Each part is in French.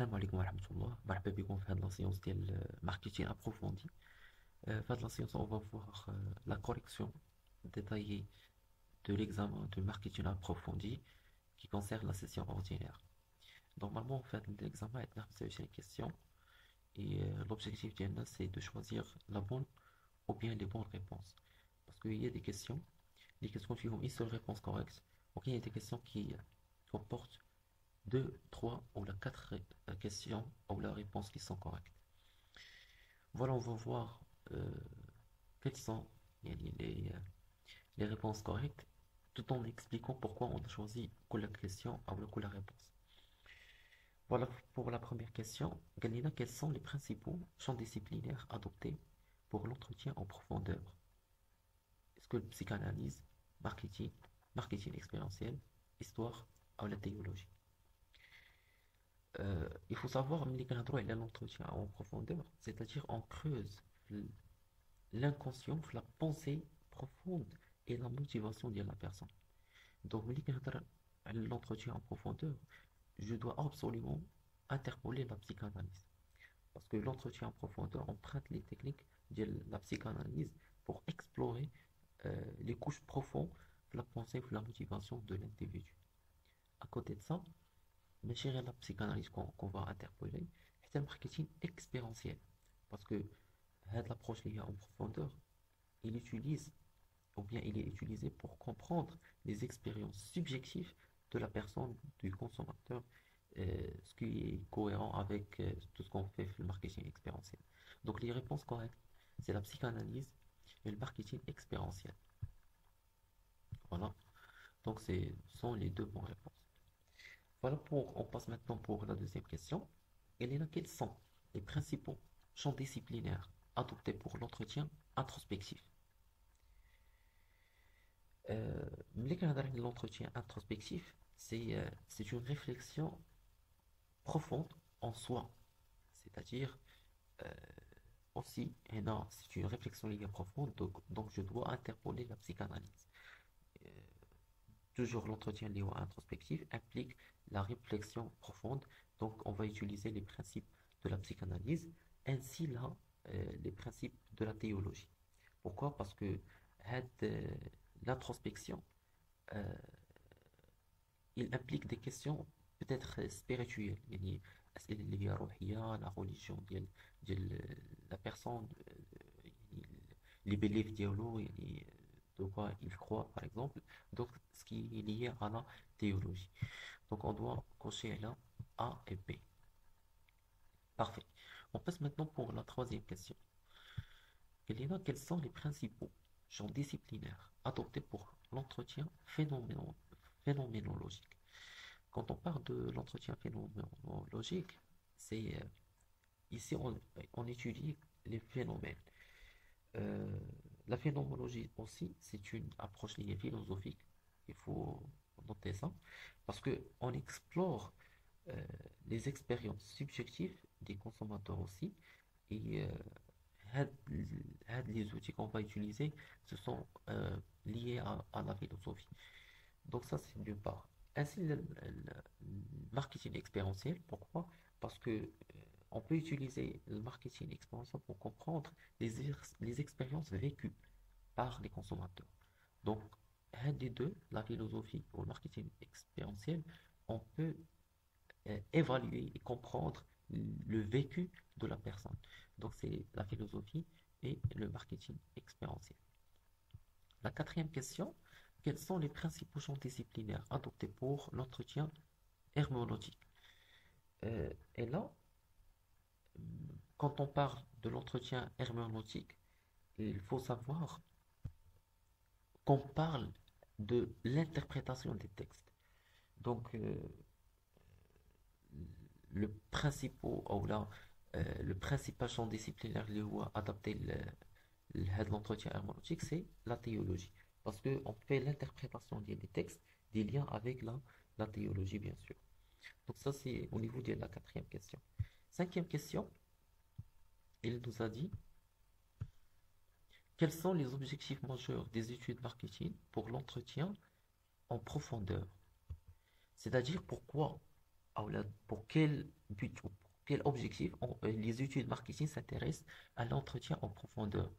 السلام عليكم ورحمة الله. مرحبا بكم في هذه لا séance ديال marketing approfondi. في هذه la séance, on va voir la correction détaillée de l'examen de marketing approfondi qui concerne la session ordinaire. Normalement, en fait, l'examen est 25 questions et l'objectif ديالنا c'est de choisir la bonne ou bien les bonnes réponses. Parce qu'il y a des questions qui ont une seule réponse correcte, ou il y a des questions qui comportent deux, trois ou la quatre questions ou la réponse qui sont correctes. Voilà, on va voir quelles sont les réponses correctes, tout en expliquant pourquoi on a choisi la question ou la réponse. Voilà pour la première question. Galina, quels sont les principaux champs disciplinaires adoptés pour l'entretien en profondeur? Est-ce que psychanalyse, marketing, marketing expérientiel, histoire ou la théologie? Il faut savoir, mais l'entretien en profondeur, c'est-à-dire on creuse l'inconscient, la pensée profonde et la motivation de la personne. Donc, l'entretien en profondeur, je dois absolument interpeller la psychanalyse. Parce que l'entretien en profondeur emprunte les techniques de la psychanalyse pour explorer les couches profondes de la pensée et de la motivation de l'individu. À côté de ça, mais chez la psychanalyse qu'on va interpeller, c'est un marketing expérientiel. Parce que l'approche liée en profondeur, il utilise, ou bien il est utilisé pour comprendre les expériences subjectives de la personne, du consommateur, ce qui est cohérent avec tout ce qu'on fait le marketing expérientiel. Donc les réponses correctes, c'est la psychanalyse et le marketing expérientiel. Voilà. Donc ce sont les deux bonnes réponses. Voilà on passe maintenant pour la deuxième question. Elena, quels sont les principaux champs disciplinaires adoptés pour l'entretien introspectif? L'entretien introspectif, c'est une réflexion profonde en soi. C'est-à-dire, euh, aussi, et non, c'est une réflexion liée profonde, donc je dois interpeller la psychanalyse. Euh, Toujours l'entretien lié introspectif implique la réflexion profonde, donc on va utiliser les principes de la psychanalyse, ainsi là, les principes de la théologie. Pourquoi? Parce que l'introspection, euh, il implique des questions peut-être spirituelles. يعني أسئلة اللي هي روحية la religion ديال la personne, يعني les beliefs ديالو يعني de quoi il croit par exemple, donc ce qui est lié à la théologie. Donc on doit cocher là A et B. Parfait. On passe maintenant pour la troisième question. Elena, quels sont les principaux champs disciplinaires adoptés pour l'entretien phénoménologique? Quand on parle de l'entretien phénoménologique, c'est ici on étudie les phénomènes. Euh, la phénoménologie aussi, c'est une approche liée philosophique. Il faut noter ça parce que on explore euh, les expériences subjectives des consommateurs aussi et les outils qu'on va utiliser, ce sont liés à la philosophie. Donc ça, c'est d'une part. Ainsi, le marketing expérientiel, pourquoi? Parce que on peut utiliser le marketing expérientiel pour comprendre les expériences vécues par les consommateurs. Donc, un des deux, la philosophie ou le marketing expérientiel, on peut évaluer et comprendre le vécu de la personne. Donc, c'est la philosophie et le marketing expérientiel. La quatrième question, quels sont les principaux champs disciplinaires adoptés pour l'entretien herméneutique? Et là, quand on parle de l'entretien herméneutique, il faut savoir qu'on parle de l'interprétation des textes. Donc, le principal, ou là, le principal champ disciplinaire اللي هو adapté l'entretien herméneutique, c'est la théologie. Parce qu'on fait l'interprétation des textes, des liens avec la théologie, bien sûr. Donc ça, c'est au niveau de la quatrième question. Cinquième question, il nous a dit, quels sont les objectifs majeurs des études marketing pour l'entretien en profondeur? C'est-à-dire pourquoi, pour quel but ou pour quel objectif les études marketing s'intéressent à l'entretien en profondeur.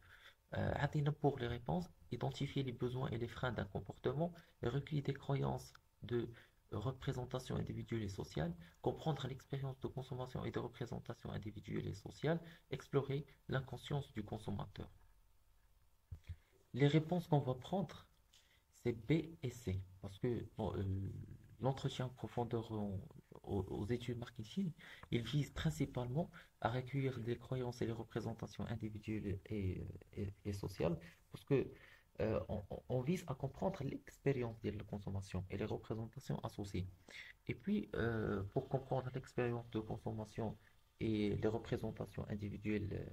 Pour les réponses, identifier les besoins et les freins d'un comportement, recueillir des croyances de représentation individuelle et sociale, comprendre l'expérience de consommation et de représentation individuelle et sociale, explorer l'inconscience du consommateur. Les réponses qu'on va prendre, c'est B et C, parce que bon, l'entretien en profondeur aux études marketing, il vise principalement à recueillir les croyances et les représentations individuelles et sociales, parce que on vise à comprendre l'expérience de la consommation et les représentations associées. Et puis, pour comprendre l'expérience de consommation et les représentations individuelles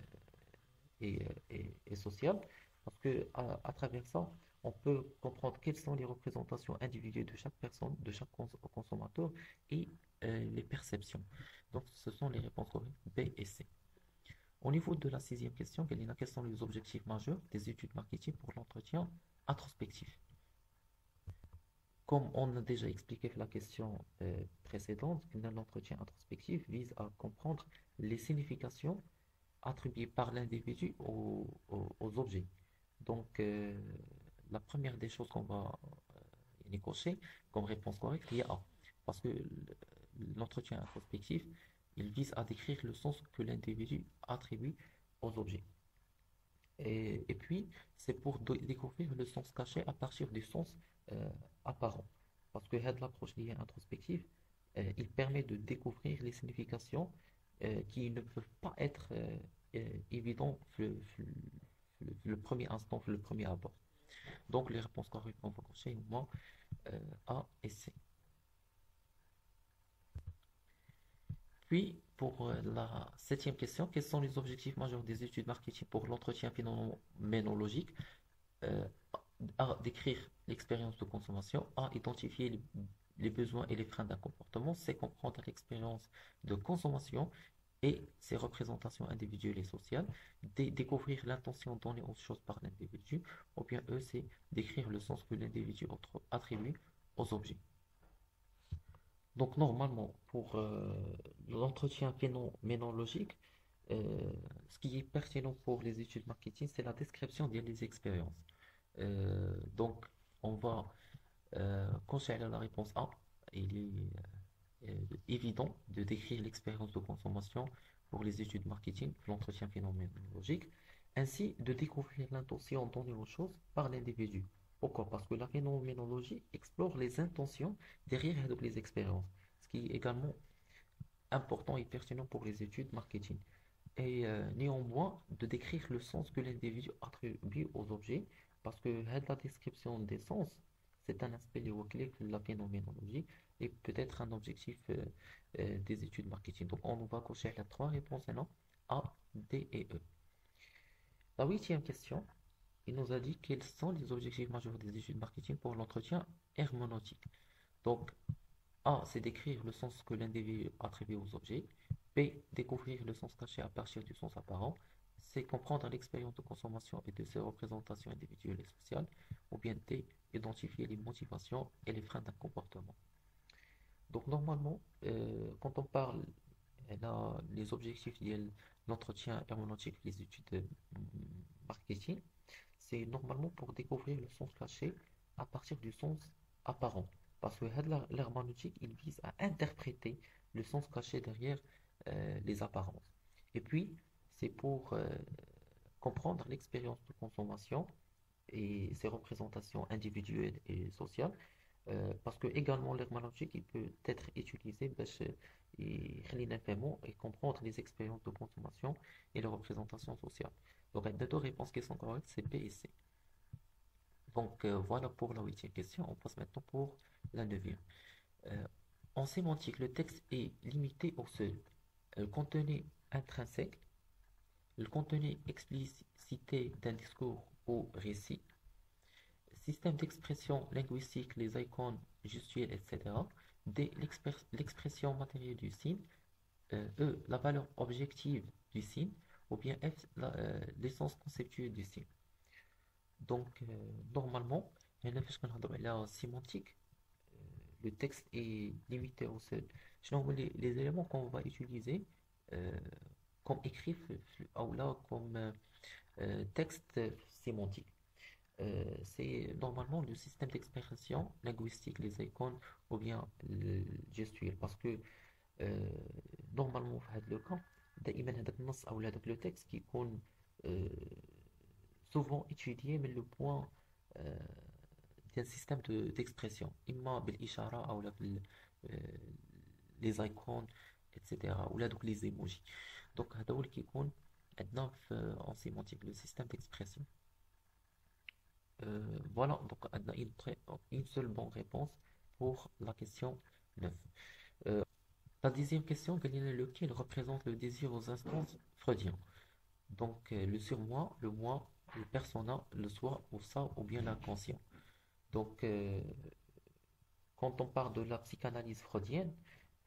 et sociales, parce que à travers ça, on peut comprendre quelles sont les représentations individuelles de chaque personne, de chaque consommateur et les perceptions. Donc, ce sont les réponses correctes B et C. Au niveau de la sixième question, quels sont les objectifs majeurs des études marketing pour l'entretien introspectif? Comme on a déjà expliqué la question précédente, l'entretien introspectif vise à comprendre les significations attribuées par l'individu aux objets. Donc, la première des choses qu'on va cocher comme réponse correcte, il y a A. Parce que l'entretien introspectif, il vise à décrire le sens que l'individu attribue aux objets. Et puis, c'est pour découvrir le sens caché à partir du sens apparent. Parce que l'approche liée introspective, il permet de découvrir les significations qui ne peuvent pas être évidentes le premier instant, le premier abord. Donc, les réponses correctes, on va cocher au moins A et C. Puis, pour la septième question, quels sont les objectifs majeurs des études marketing pour l'entretien phénoménologique? Euh, A, décrire l'expérience de consommation. A, identifier les besoins et les freins d'un comportement. C, comprendre l'expérience de consommation et ses représentations individuelles et sociales. D, découvrir l'intention donnée aux choses par l'individu. Ou bien E, c'est décrire le sens que l'individu attribue aux objets. Donc normalement, pour l'entretien phénoménologique, ce qui est pertinent pour les études marketing, c'est la description des expériences. Donc on va considérer la réponse A. Il est évident de décrire l'expérience de consommation pour les études marketing, l'entretien phénoménologique, ainsi de découvrir l'intention donnée aux choses par l'individu. Pourquoi? Parce que la phénoménologie explore les intentions derrière les expériences, ce qui est également important et pertinent pour les études marketing. Et néanmoins, de décrire le sens que l'individu attribue aux objets, parce que la description des sens, c'est un aspect clé de la phénoménologie et peut-être un objectif des études marketing. Donc, on va cocher les trois réponses maintenant, A, D et E. La huitième question, il nous a dit quels sont les objectifs majeurs des études marketing pour l'entretien herméneutique. Donc, A, c'est décrire le sens que l'individu attribue aux objets. B, découvrir le sens caché à partir du sens apparent. C, comprendre l'expérience de consommation et de ses représentations individuelles et sociales. Ou bien D, identifier les motivations et les freins d'un comportement. Donc normalement, quand on parle les objectifs de l'entretien herméneutique, les études marketing, c'est normalement pour découvrir le sens caché à partir du sens apparent. Parce que l'herméneutique, il vise à interpréter le sens caché derrière les apparences. Et puis, c'est pour comprendre l'expérience de consommation et ses représentations individuelles et sociales. Parce que également l'herméneutique, il peut être utilisé et comprendre les expériences de consommation et les représentations sociales. Donc, il y a deux réponses qui sont correctes, c'est B et C. Donc, voilà pour la huitième question. On passe maintenant pour la neuvième. En sémantique, le texte est limité au seul contenu intrinsèque, le contenu explicité d'un discours ou récit, système d'expression linguistique, les icônes gestuelles, etc. D, l'expression matérielle du signe. E, la valeur objective du signe. Ou bien F, l'essence conceptuelle du signe. Donc, normalement, la sémantique, le texte est limité au seul شنو هما les éléments qu'on va utiliser euh, comme écrit ou là comme texte sémantique. C'est normalement le système d'expression linguistique, les icônes ou bien le gestuel parce que normalement في هذا le cas دائما هذاك النص او هذاك le texte qui يكون euh, souvent étudié mais le point euh, d'un système d'expression إما بالإشارة أو لا les icônes etc. ولا دوك les emojis. Donc هذا هو اللي كيكون عندنا في en sémantique le système d'expression. Voilà, donc on a une seule bonne réponse pour la question 9. Euh, la deuxième question, quel est lequel représente le désir aux instances freudiens? Donc le surmoi, le moi, le persona, le soi, ou ça, ou bien l'inconscient. Donc quand on parle de la psychanalyse freudienne,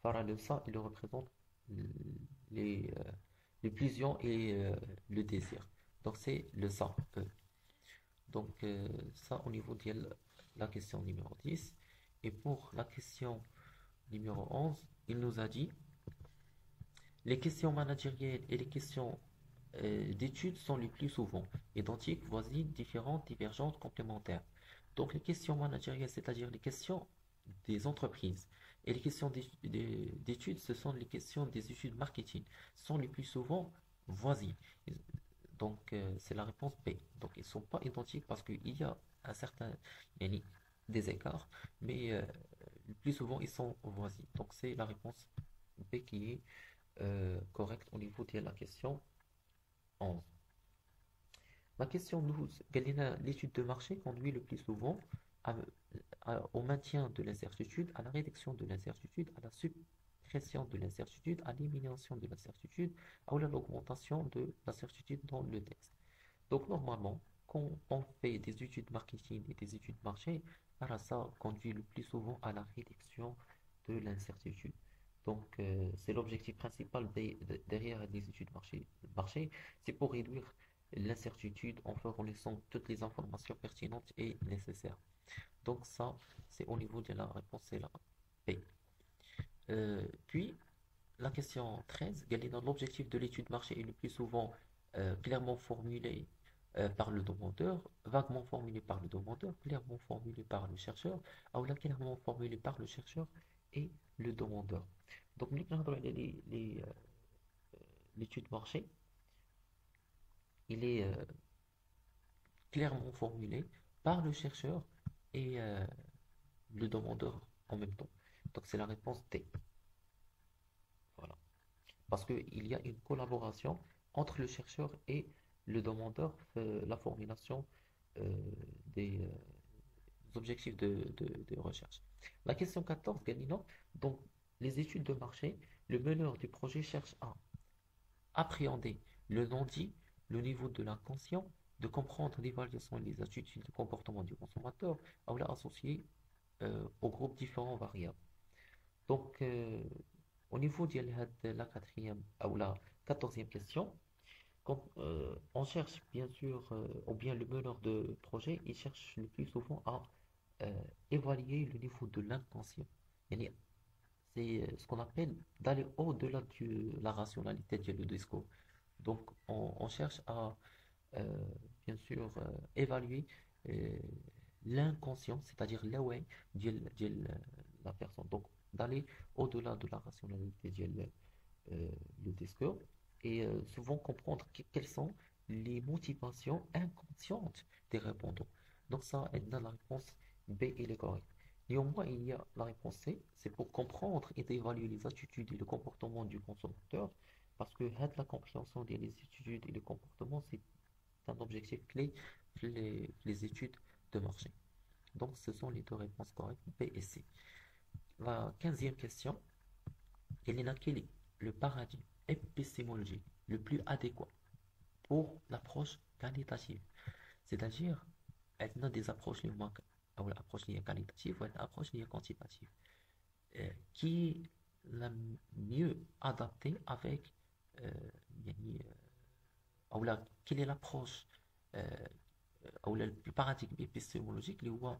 voilà, le ça, il représente les, euh, les pulsions et le désir. Donc c'est le ça. Donc ça au niveau de la question numéro 10. Et pour la question numéro 11, il nous a dit, les questions managérielles et les questions d'études sont les plus souvent identiques, voisines, différentes, divergentes, complémentaires. Donc les questions managérielles, c'est-à-dire les questions des entreprises. Et les questions d'études, ce sont les questions des études marketing, sont les plus souvent voisines. Donc, c'est la réponse B. Donc, ils ne sont pas identiques parce qu'il y a un certain, des écarts, mais le plus souvent, ils sont voisins. Donc, c'est la réponse B qui est correcte au niveau de la question 11. La question 12, l'étude de marché conduit le plus souvent à- au maintien de l'incertitude, à la réduction de l'incertitude, à la suppression de l'incertitude, à l'élimination de l'incertitude, ou à l'augmentation de l'incertitude dans le texte. Donc normalement, quand on fait des études marketing et des études marché, alors ça conduit le plus souvent à la réduction de l'incertitude. Donc c'est l'objectif principal derrière les études marché, c'est pour réduire l'incertitude en fournissant toutes les informations pertinentes et nécessaires. Donc ça, c'est au niveau de la réponse, c'est la B. Puis, la question 13, quel est l'objectif de l'étude marché est le plus souvent clairement formulé par le demandeur, vaguement formulé par le demandeur, clairement formulé par le chercheur, ou là clairement formulé par le chercheur et le demandeur. Donc, l'étude marché, il est clairement formulé par le chercheur et le demandeur en même temps. Donc, c'est la réponse D. Voilà. Parce qu'il y a une collaboration entre le chercheur et le demandeur, la formulation euh, des objectifs de recherche. La question 14, Galino, donc les études de marché, le meneur du projet cherche à appréhender le non-dit, le niveau de l'inconscient, de comprendre l'évaluation et les attitudes du comportement du consommateur, à l'associer aux groupes différents variables. Donc, au niveau de la quatrième ou la 14e question, quand on cherche bien sûr, ou bien le meneur de projet, il cherche le plus souvent à évaluer le niveau de l'inconscient. Yani, c'est ce qu'on appelle d'aller au-delà de la rationalité du discours. Donc, on cherche à euh, bien sûr évaluer euh, l'inconscient, c'est-à-dire l'away de la personne. Donc, d'aller au-delà de la rationalité le discours et souvent comprendre quelles sont les motivations inconscientes des répondants. Donc, ça aide dans la réponse B, il est correct. Néanmoins, il y a la réponse C, c'est pour comprendre et évaluer les attitudes et le comportement du consommateur, parce que la compréhension des attitudes et le comportement, c'est un objectif clé pour les études de marché. Donc, ce sont les deux réponses correctes, B et C. La 15e question, quel est le paradigme épistémologique le plus adéquat pour l'approche qualitative? C'est-à-dire, elle a des approches ou l'approche qualitative ou l'approche quantitative, qui est la mieux adaptée avec يعني, quelle est l'approche ou le paradigme épistémologique اللي هو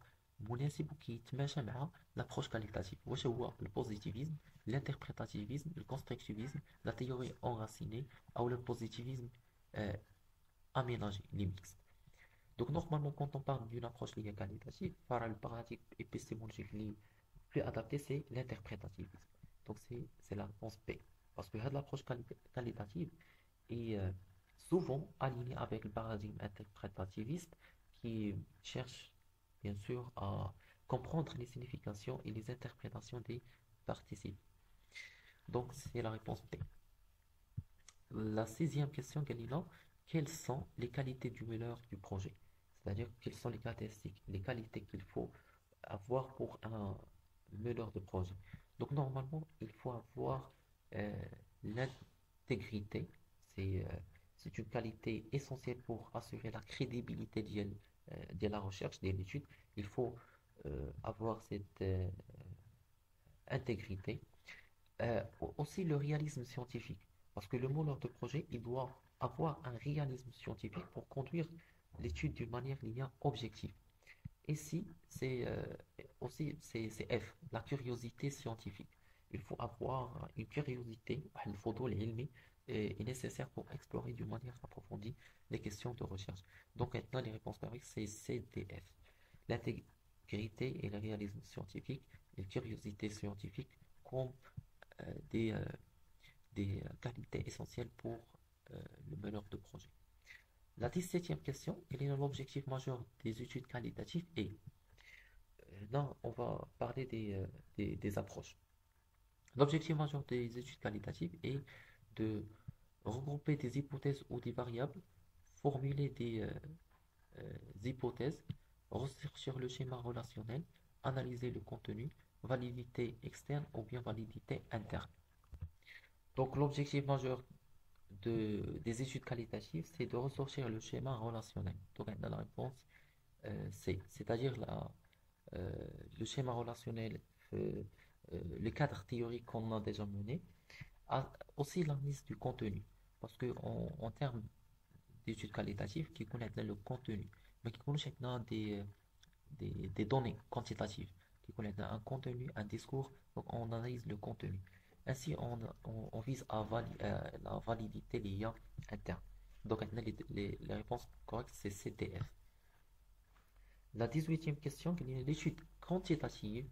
مناسب وكيتماشى مع l'approche qualitative. واش هو البوزيتيفيزم، l'interprétativisme, le constructivisme, la théorie enracinée ou le positivisme euh, aménagé, les mixtes. Donc normalement quand on parle d'une approche liée qualitative, par le paradigme épistémologique plus adapté, c'est l'interprétativisme. Donc c'est la réponse B. Parce que l'approche qualitative est souvent alignée avec le paradigme interprétativiste qui cherche bien sûr à comprendre les significations et les interprétations des participes. Donc c'est la réponse B. La 6e question, Galina, quelles sont les qualités du meneur du projet? C'est-à-dire quelles sont les caractéristiques, les qualités qu'il faut avoir pour un meneur de projet. Donc normalement, il faut avoir euh, l'intégrité. C'est c'est une qualité essentielle pour assurer la crédibilité de la recherche, de l'étude. Il faut avoir cette intégrité. Aussi le réalisme scientifique. Parce que le meneur de projet, il doit avoir un réalisme scientifique pour conduire l'étude d'une manière linéaire objective. Ici, c'est aussi c'est F, la curiosité scientifique. Il faut avoir une curiosité, le الفضول العلمي est nécessaire pour explorer d'une manière approfondie les questions de recherche. Donc maintenant, les réponses correctes, c'est C, D, F. L'intégrité et le réalisme scientifique, et la curiosité scientifique comme euh, des, euh, des qualités essentielles pour le meneur de projet. La 17e question, quel est l'objectif majeur des études qualitatives? Et là, on va parler des approches. L'objectif majeur des études qualitatives est de regrouper des hypothèses ou des variables, formuler hypothèses, rechercher le schéma relationnel, analyser le contenu, validité externe ou bien validité interne. Donc l'objectif majeur des études qualitatives, c'est de ressortir le schéma relationnel. Donc on a la réponse C, c'est-à-dire euh, le schéma relationnel, euh, le cadre théorique qu'on a déjà mené, aussi l'analyse du contenu. Parce que en termes d'études qualitatives, qui connaissent le contenu, mais qui connaissent des données quantitatives, qui connaissent un contenu, un discours, donc on analyse le contenu. Ainsi, on vise à la validité des liens internes. Donc, maintenant, les réponses correctes, c'est CTF. La 18e question, l'étude quantitative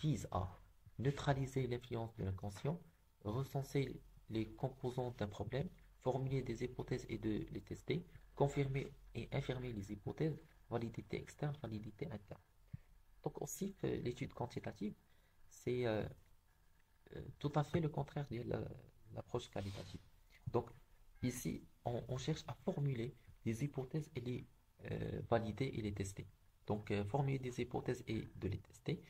vise à neutraliser l'influence de l'inconscient, recenser les composants d'un problème, formuler des hypothèses et de les tester, confirmer et infirmer les hypothèses, validité externe, validité interne. Donc aussi, l'étude quantitative, c'est tout à fait le contraire de l'approche qualitative. Donc ici, on cherche à formuler des hypothèses et les valider et les tester. Donc formuler des hypothèses et de les tester.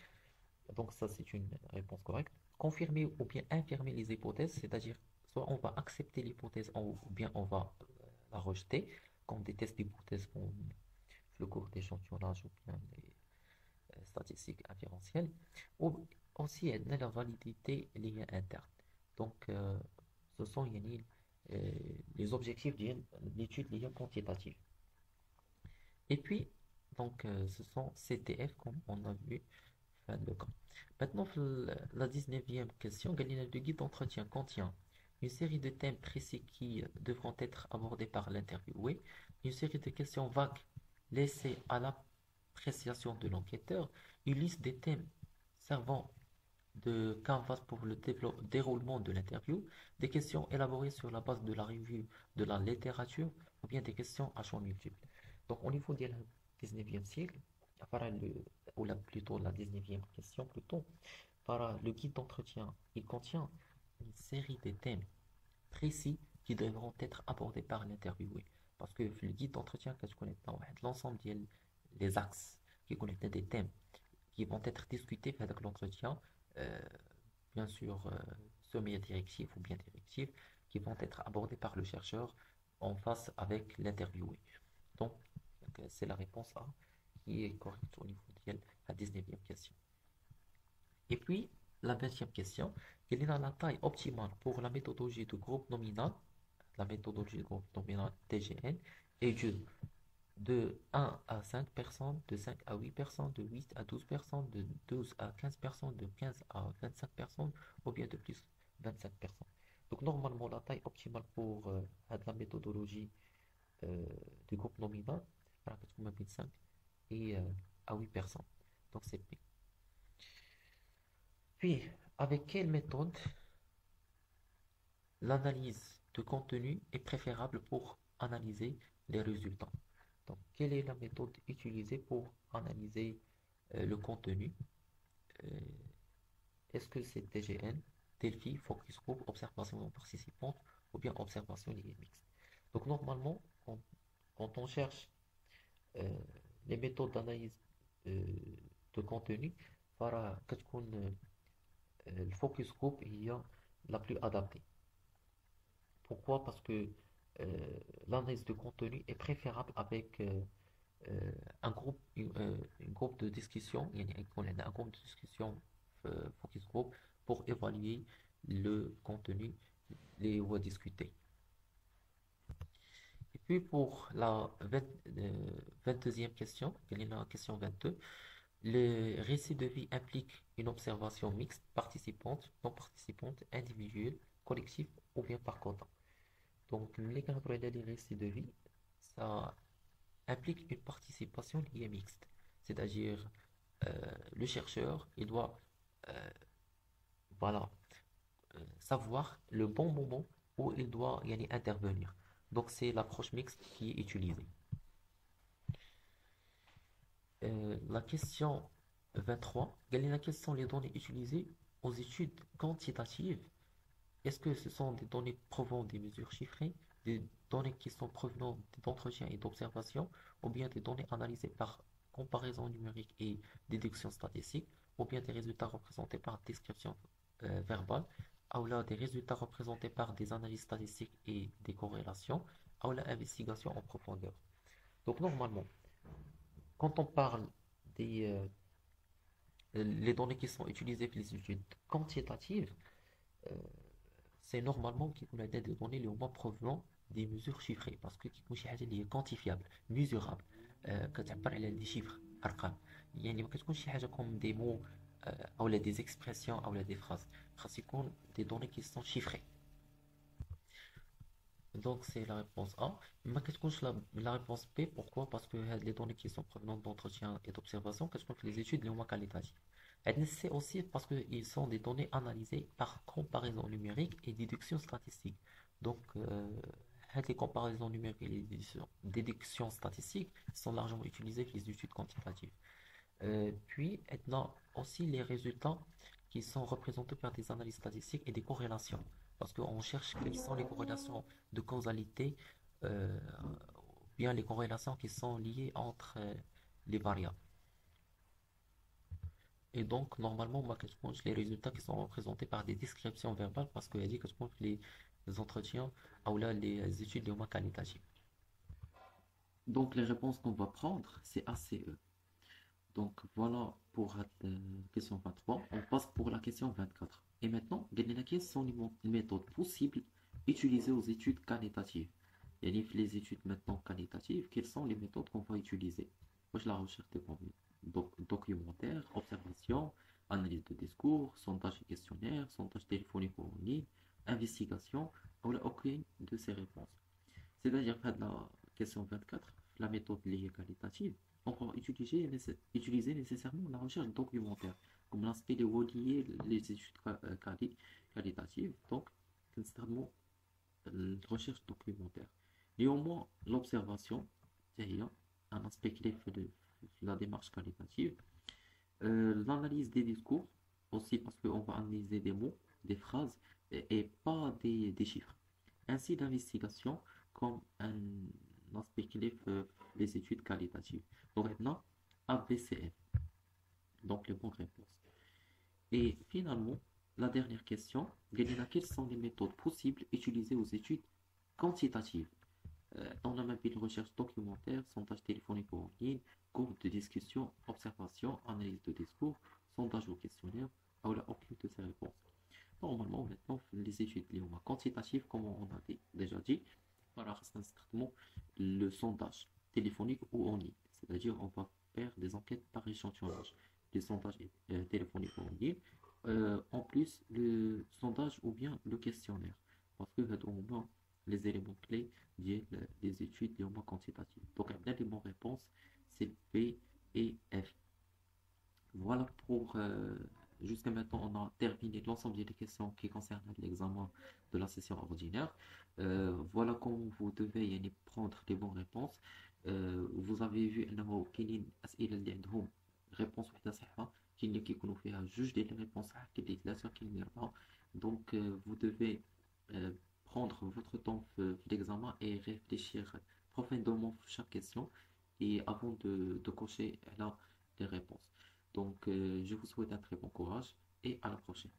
Donc ça, c'est une réponse correcte. Confirmer ou bien infirmer les hypothèses, c'est-à-dire soit on va accepter l'hypothèse ou bien on va la rejeter, comme des tests d'hypothèses comme le cours d'échantillonnage ou bien les statistiques inférentielles, ou aussi la validité liée interne. Donc, ce sont les objectifs de l'étude liée quantitative. Et puis, donc, ce sont CTF, comme on a vu, fin de camp. Maintenant, la 19e question, le guide d'entretien contient une série de thèmes précis qui devront être abordés par l'interviewé, une série de questions vagues laissées à l'appréciation de l'enquêteur, une liste des thèmes servant de canvas pour le déroulement de l'interview, des questions élaborées sur la base de la revue de la littérature ou bien des questions à choix multiples. Donc au niveau du 19e siècle, ou plutôt la 19e question plutôt, par le guide d'entretien, il contient une série de thèmes précis qui devront être abordés par l'interviewé. Parce que le guide d'entretien, que je connais pas, l'ensemble des axes qui connaissent des thèmes qui vont être discutés avec l'entretien, euh, bien sûr semi-directifs ou bien directifs, qui vont être abordés par le chercheur en face avec l'interviewé. Donc, c'est la réponse A qui est correcte au niveau de la 19e question. Et puis, la 20e question, quelle est la taille optimale pour la méthodologie de groupe nominal, la méthodologie de groupe nominal TGN, et du de 1 à 5 personnes, de 5 à 8 personnes, de 8 à 12 personnes, de 12 à 15 personnes, de 15 à 25 personnes, ou bien de plus 25 personnes. Donc normalement, la taille optimale pour la méthodologie euh, du groupe nominal, c'est 5 et à 8 personnes. Donc c'est P. Puis, avec quelle méthode l'analyse de contenu est préférable pour analyser les résultats? Donc, quelle est la méthode utilisée pour analyser le contenu? Euh, Est-ce que c'est TGN, Delphi, Focus Group, observation non participante ou bien observation liée mixte? Donc, normalement, quand on cherche euh, les méthodes d'analyse euh, de contenu, para كتكون الفوكس جروب هي la plus adaptée. Pourquoi? Parce que l'analyse de contenu est préférable avec un groupe, une groupe de discussion, يعني un groupe de discussion focus group pour évaluer le contenu, les voix discutées. Et puis pour la 22e question, quelle est la question 22? Le récit de vie implique une observation mixte, participante, non participante, individuelle, collective ou bien par quota. Donc, les cadres des récits de vie, ça implique une participation liée mixte. C'est-à-dire, le chercheur, il doit euh, voilà, savoir le bon moment où il doit intervenir. Donc, c'est l'approche mixte qui est utilisée. La question 23, quelles sont les données utilisées aux études quantitatives? Est-ce que ce sont des données provenant des mesures chiffrées, des données qui sont provenant d'entretiens et d'observations, ou bien des données analysées par comparaison numérique et déduction statistique, ou bien des résultats représentés par description verbale, ou là des résultats représentés par des analyses statistiques et des corrélations, ou la investigation en profondeur. Donc normalement, quand on parle des les données qui sont utilisées pour les études quantitatives, euh, c'est normalement qu'on a des données les moins provenant des mesures chiffrées parce que كيكون شي حاجه اللي هي quantifiable mesurable كتعبر على des chiffres ارقام يعني ما كتكونش شي حاجه comme des mots او لا des expressions او لا des phrases خاص يكون des données qui sont chiffrées. Donc c'est la réponse A. ما كتكونش la réponse B. Pourquoi? Parce que les données qui sont provenantes d'entretien et d'observation كتكون في les études اللي هما qualitatives. Elle sait aussi parce qu'ils sont des données analysées par comparaison numérique et déduction statistique. Donc, les comparaisons numériques et les déductions statistiques sont largement utilisées pour les études quantitatives. Puis, on a aussi les résultats qui sont représentés par des analyses statistiques et des corrélations. Parce qu'on cherche quelles sont les corrélations de causalité, ou bien les corrélations qui sont liées entre les variables. Et donc, normalement, moi, que je pense les résultats qui sont représentés par des descriptions verbales parce qu'il a dit que je pense les entretiens ou là, les études de qualitatives. Donc, les réponses qu'on va prendre, c'est ACE. Donc, voilà pour la question 23. On passe pour la question 24. Et maintenant, quelles sont les méthodes possibles utilisées aux études qualitatives? Et les études maintenant qualitatives, quelles sont les méthodes qu'on va utiliser? Moi, je la recherche des documentaire, observation, analyse de discours, sondage et questionnaire, sondage téléphonique ou en ligne, investigation, ou aucune de ces réponses. C'est-à-dire que la question 24, la méthode liée qualitative, on va utiliser nécessairement la recherche documentaire, comme l'aspect de relier les études qualitatives, donc constamment la recherche documentaire. Néanmoins, l'observation, c'est un aspect clé de la démarche qualitative. L'analyse des discours, aussi parce qu'on va analyser des mots, des phrases, et pas des chiffres. Ainsi, l'investigation comme un aspect clé des études qualitatives. Donc maintenant, ABCF, donc les bonnes réponses. Et finalement, la dernière question, quelles sont les méthodes possibles utilisées aux études quantitatives? On a même une recherche documentaire, sondage téléphonique ou en ligne, groupe de discussion, observation, analyse de discours, sondage ou questionnaire, ou là, aucune de ces réponses. Normalement, maintenant, les études quantitatives, comme on a déjà dit, voilà, c'est strictement le sondage. téléphonique ou en ligne. C'est-à-dire, on va faire des enquêtes par échantillonnage, des sondages téléphoniques ou en ligne. En plus, le sondage ou bien le questionnaire. Parce que هادو les éléments clés des études les quantitatives. Donc, les bonnes réponses, c'est B et F. Voilà pour jusqu'à maintenant, on a terminé l'ensemble des questions qui concernent l'examen de la session ordinaire. Voilà comment vous devez يعني, prendre les bonnes réponses. Vous avez vu أنه كاينين أسئلة اللي عندهم réponse وحدة صحيحة كاين اللي كيكونوا فيها جوج ديال les réponses صح كاين اللي ثلاثة كاين اللي أربعة. Donc vous devez prendre votre temps في l'examen et réfléchir profondément sur chaque question et avant de cocher là les réponses. Donc, je vous souhaite un très bon courage et à la prochaine.